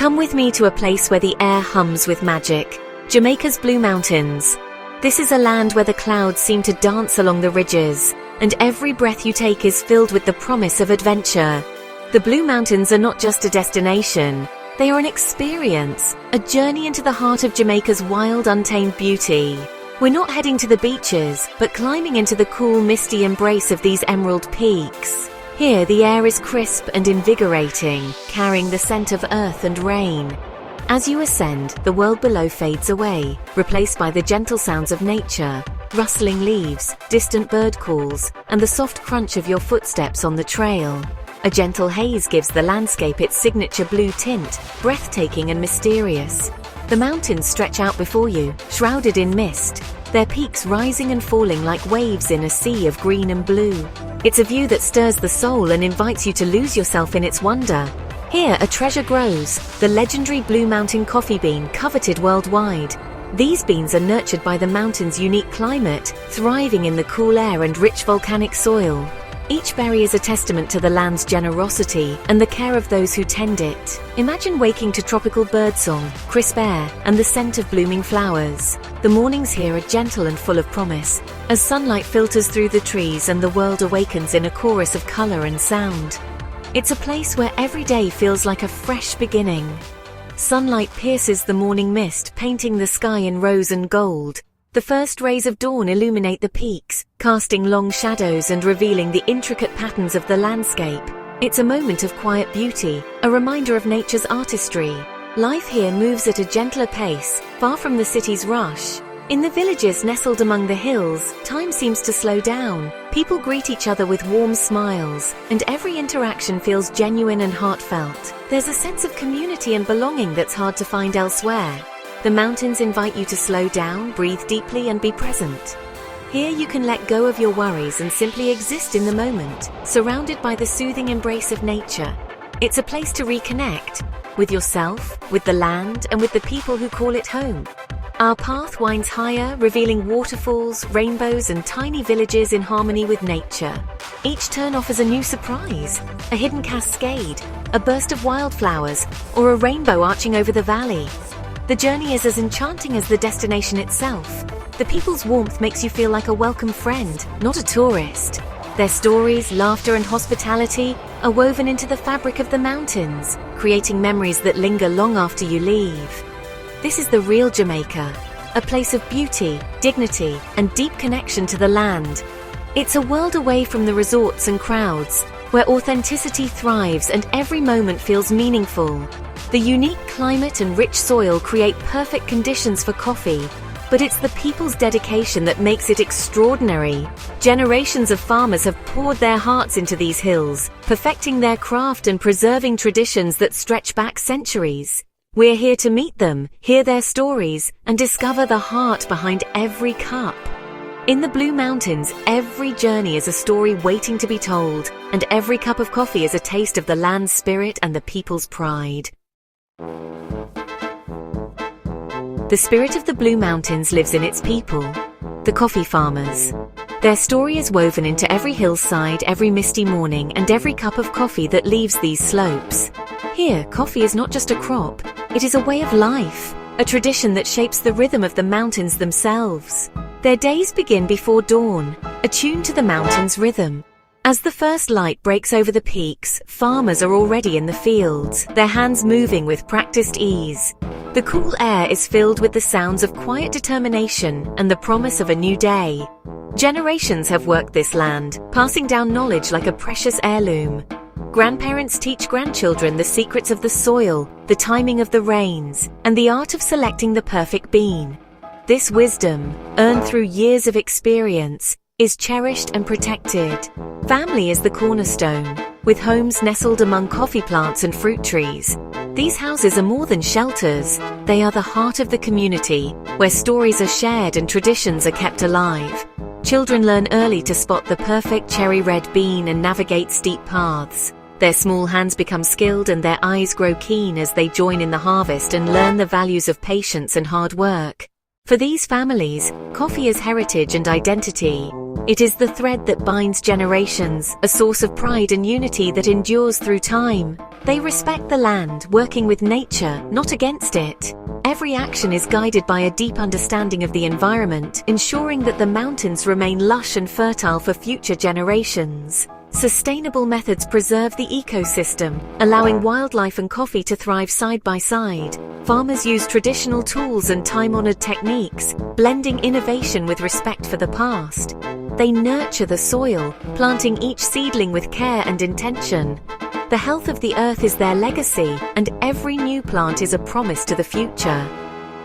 Come with me to a place where the air hums with magic, Jamaica's Blue Mountains. This is a land where the clouds seem to dance along the ridges, and every breath you take is filled with the promise of adventure. The Blue Mountains are not just a destination, they are an experience, a journey into the heart of Jamaica's wild, untamed beauty. We're not heading to the beaches, but climbing into the cool, misty embrace of these emerald peaks. Here, the air is crisp and invigorating, carrying the scent of earth and rain. As you ascend, the world below fades away, replaced by the gentle sounds of nature, rustling leaves, distant bird calls, and the soft crunch of your footsteps on the trail. A gentle haze gives the landscape its signature blue tint, breathtaking and mysterious. The mountains stretch out before you, shrouded in mist, their peaks rising and falling like waves in a sea of green and blue. It's a view that stirs the soul and invites you to lose yourself in its wonder. Here, a treasure grows, the legendary Blue Mountain coffee bean, coveted worldwide. These beans are nurtured by the mountain's unique climate, thriving in the cool air and rich volcanic soil. Each berry is a testament to the land's generosity and the care of those who tend it. Imagine waking to tropical birdsong, crisp air, and the scent of blooming flowers. The mornings here are gentle and full of promise, as sunlight filters through the trees and the world awakens in a chorus of color and sound. It's a place where every day feels like a fresh beginning. Sunlight pierces the morning mist, painting the sky in rose and gold. The first rays of dawn illuminate the peaks, casting long shadows and revealing the intricate patterns of the landscape. It's a moment of quiet beauty, a reminder of nature's artistry. Life here moves at a gentler pace, far from the city's rush. In the villages nestled among the hills, time seems to slow down. People greet each other with warm smiles, and every interaction feels genuine and heartfelt. There's a sense of community and belonging that's hard to find elsewhere. The mountains invite you to slow down, breathe deeply, and be present. Here you can let go of your worries and simply exist in the moment, surrounded by the soothing embrace of nature. It's a place to reconnect with yourself, with the land, and with the people who call it home. Our path winds higher, revealing waterfalls, rainbows, and tiny villages in harmony with nature. Each turn offers a new surprise, a hidden cascade, a burst of wildflowers, or a rainbow arching over the valley. The journey is as enchanting as the destination itself. The people's warmth makes you feel like a welcome friend, not a tourist. Their stories, laughter, and hospitality are woven into the fabric of the mountains, creating memories that linger long after you leave. This is the real Jamaica, a place of beauty, dignity, and deep connection to the land. It's a world away from the resorts and crowds, where authenticity thrives and every moment feels meaningful. The unique climate and rich soil create perfect conditions for coffee, but it's the people's dedication that makes it extraordinary. Generations of farmers have poured their hearts into these hills, perfecting their craft and preserving traditions that stretch back centuries. We're here to meet them, hear their stories, and discover the heart behind every cup. In the Blue Mountains, every journey is a story waiting to be told, and every cup of coffee is a taste of the land's spirit and the people's pride. The spirit of the Blue Mountains lives in its people, the coffee farmers. Their story is woven into every hillside, every misty morning, and every cup of coffee that leaves these slopes. Here, coffee is not just a crop, it is a way of life, a tradition that shapes the rhythm of the mountains themselves. Their days begin before dawn, attuned to the mountain's rhythm. As the first light breaks over the peaks, farmers are already in the fields, their hands moving with practiced ease. The cool air is filled with the sounds of quiet determination and the promise of a new day. Generations have worked this land, passing down knowledge like a precious heirloom. Grandparents teach grandchildren the secrets of the soil, the timing of the rains, and the art of selecting the perfect bean. This wisdom, earned through years of experience, is cherished and protected. Family is the cornerstone, with homes nestled among coffee plants and fruit trees. These houses are more than shelters, they are the heart of the community, where stories are shared and traditions are kept alive. Children learn early to spot the perfect cherry-red bean and navigate steep paths. Their small hands become skilled and their eyes grow keen as they join in the harvest and learn the values of patience and hard work. For these families, coffee is heritage and identity. It is the thread that binds generations, a source of pride and unity that endures through time. They respect the land, working with nature, not against it. Every action is guided by a deep understanding of the environment, ensuring that the mountains remain lush and fertile for future generations. Sustainable methods preserve the ecosystem, allowing wildlife and coffee to thrive side by side. Farmers use traditional tools and time-honored techniques, blending innovation with respect for the past. They nurture the soil, planting each seedling with care and intention. The health of the earth is their legacy, and every new plant is a promise to the future.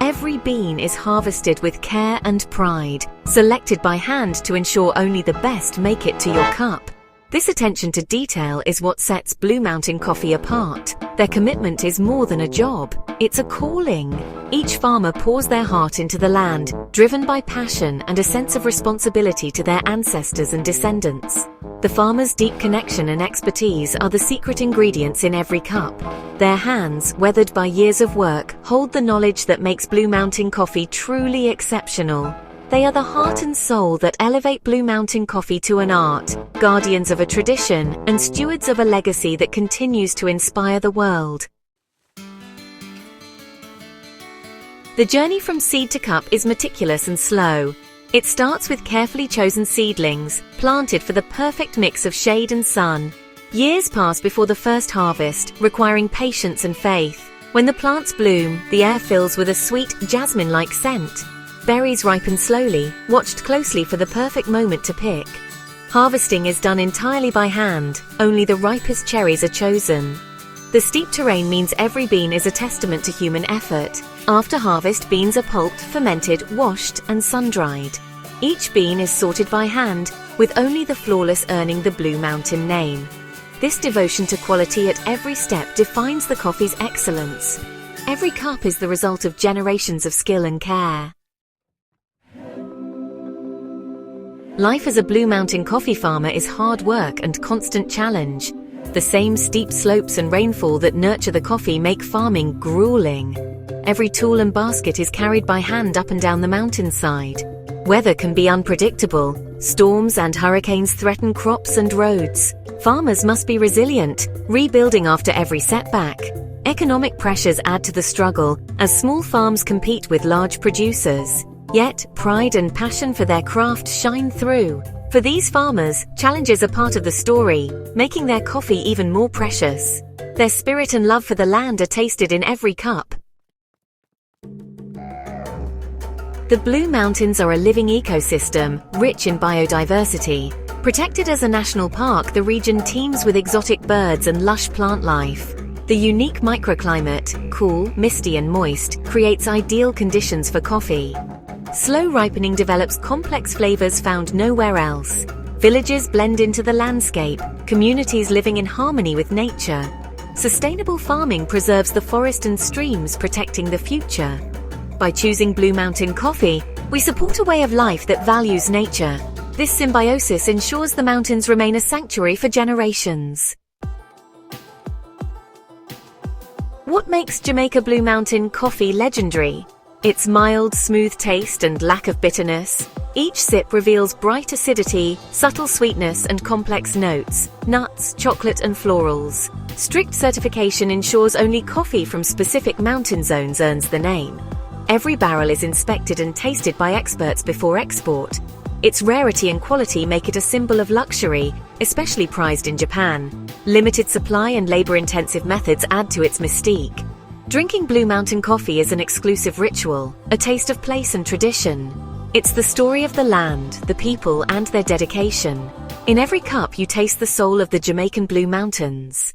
Every bean is harvested with care and pride, selected by hand to ensure only the best make it to your cup. This attention to detail is what sets Blue Mountain Coffee apart. Their commitment is more than a job, it's a calling. Each farmer pours their heart into the land, driven by passion and a sense of responsibility to their ancestors and descendants. The farmer's deep connection and expertise are the secret ingredients in every cup. Their hands, weathered by years of work, hold the knowledge that makes Blue Mountain Coffee truly exceptional. They are the heart and soul that elevate Blue Mountain Coffee to an art, guardians of a tradition, and stewards of a legacy that continues to inspire the world. The journey from seed to cup is meticulous and slow. It starts with carefully chosen seedlings, planted for the perfect mix of shade and sun. Years pass before the first harvest, requiring patience and faith. When the plants bloom, the air fills with a sweet, jasmine-like scent. Berries ripen slowly, watched closely for the perfect moment to pick. Harvesting is done entirely by hand, only the ripest cherries are chosen. The steep terrain means every bean is a testament to human effort. After harvest, beans are pulped, fermented, washed, and sun-dried. Each bean is sorted by hand, with only the flawless earning the Blue Mountain name. This devotion to quality at every step defines the coffee's excellence. Every cup is the result of generations of skill and care. Life as a Blue Mountain coffee farmer is hard work and constant challenge. The same steep slopes and rainfall that nurture the coffee make farming grueling. Every tool and basket is carried by hand up and down the mountainside. Weather can be unpredictable. Storms and hurricanes threaten crops and roads. Farmers must be resilient, rebuilding after every setback. Economic pressures add to the struggle as small farms compete with large producers. Yet, pride and passion for their craft shine through. For these farmers, challenges are part of the story, making their coffee even more precious. Their spirit and love for the land are tasted in every cup. The Blue Mountains are a living ecosystem, rich in biodiversity. Protected as a national park, the region teems with exotic birds and lush plant life. The unique microclimate, cool, misty and moist, creates ideal conditions for coffee. Slow ripening develops complex flavors found nowhere else. Villages blend into the landscape, communities living in harmony with nature. Sustainable farming preserves the forest and streams, protecting the future. By choosing Blue Mountain Coffee, we support a way of life that values nature. This symbiosis ensures the mountains remain a sanctuary for generations. What makes Jamaica Blue Mountain Coffee legendary? Its mild, smooth taste and lack of bitterness. Each sip reveals bright acidity, subtle sweetness and complex notes, nuts, chocolate and florals. Strict certification ensures only coffee from specific mountain zones earns the name. Every barrel is inspected and tasted by experts before export. Its rarity and quality make it a symbol of luxury, especially prized in Japan. Limited supply and labor-intensive methods add to its mystique. Drinking Blue Mountain Coffee is an exclusive ritual, a taste of place and tradition. It's the story of the land, the people, and their dedication. In every cup, you taste the soul of the Jamaican Blue Mountains.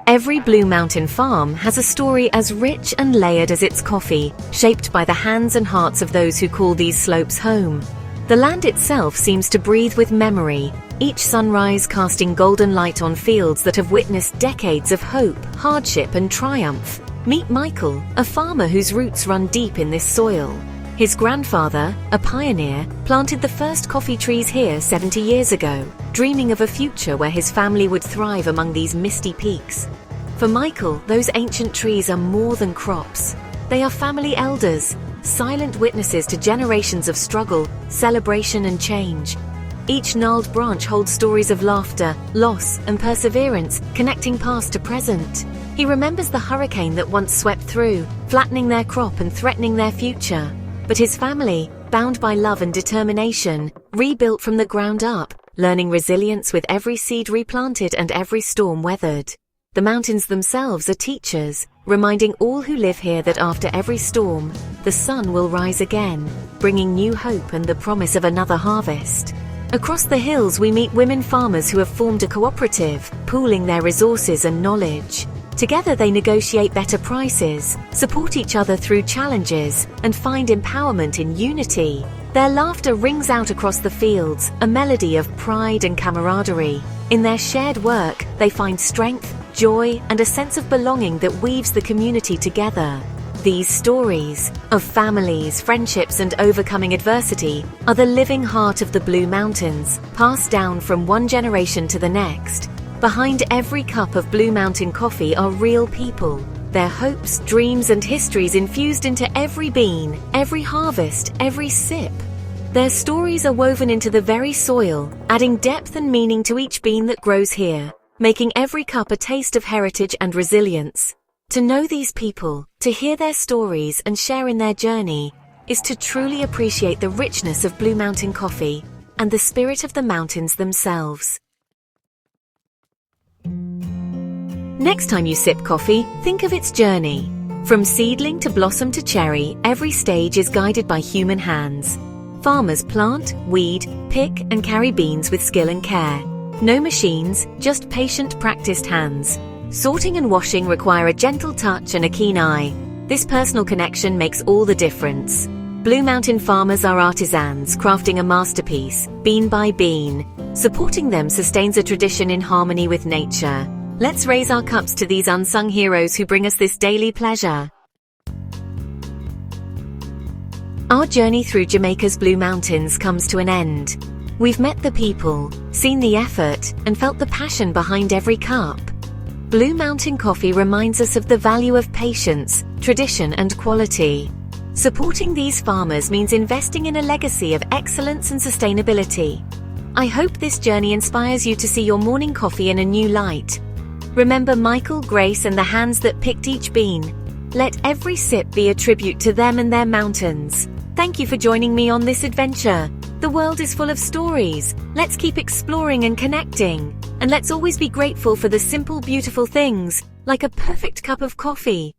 Every Blue Mountain farm has a story as rich and layered as its coffee, shaped by the hands and hearts of those who call these slopes home. The land itself seems to breathe with memory, each sunrise casting golden light on fields that have witnessed decades of hope, hardship and triumph. Meet Michael, a farmer whose roots run deep in this soil. His grandfather, a pioneer, planted the first coffee trees here 70 years ago, dreaming of a future where his family would thrive among these misty peaks. For Michael, those ancient trees are more than crops. They are family elders, silent witnesses to generations of struggle, celebration and change. Each gnarled branch holds stories of laughter, loss, and perseverance, connecting past to present. He remembers the hurricane that once swept through, flattening their crop and threatening their future. But his family, bound by love and determination, rebuilt from the ground up, learning resilience with every seed replanted and every storm weathered. The mountains themselves are teachers, reminding all who live here that after every storm, the sun will rise again, bringing new hope and the promise of another harvest. Across the hills we meet women farmers who have formed a cooperative, pooling their resources and knowledge. Together they negotiate better prices, support each other through challenges, and find empowerment in unity. Their laughter rings out across the fields, a melody of pride and camaraderie. In their shared work, they find strength, joy, and a sense of belonging that weaves the community together. These stories of families, friendships, and overcoming adversity are the living heart of the Blue Mountains, passed down from one generation to the next. Behind every cup of Blue Mountain coffee are real people, their hopes, dreams, and histories infused into every bean, every harvest, every sip. Their stories are woven into the very soil, adding depth and meaning to each bean that grows here, making every cup a taste of heritage and resilience. To know these people, to hear their stories and share in their journey, is to truly appreciate the richness of Blue Mountain coffee and the spirit of the mountains themselves. Next time you sip coffee, think of its journey. From seedling to blossom to cherry, every stage is guided by human hands. Farmers plant, weed, pick, and carry beans with skill and care. No machines, just patient, practiced hands. Sorting and washing require a gentle touch and a keen eye. This personal connection makes all the difference. Blue Mountain farmers are artisans, crafting a masterpiece, bean by bean. Supporting them sustains a tradition in harmony with nature. Let's raise our cups to these unsung heroes who bring us this daily pleasure. Our journey through Jamaica's Blue Mountains comes to an end. We've met the people, seen the effort, and felt the passion behind every cup. Blue Mountain coffee reminds us of the value of patience, tradition, and quality. Supporting these farmers means investing in a legacy of excellence and sustainability. I hope this journey inspires you to see your morning coffee in a new light. Remember Michael, Grace, and the hands that picked each bean. Let every sip be a tribute to them and their mountains. Thank you for joining me on this adventure. The world is full of stories. Let's keep exploring and connecting. And let's always be grateful for the simple, beautiful things, like a perfect cup of coffee.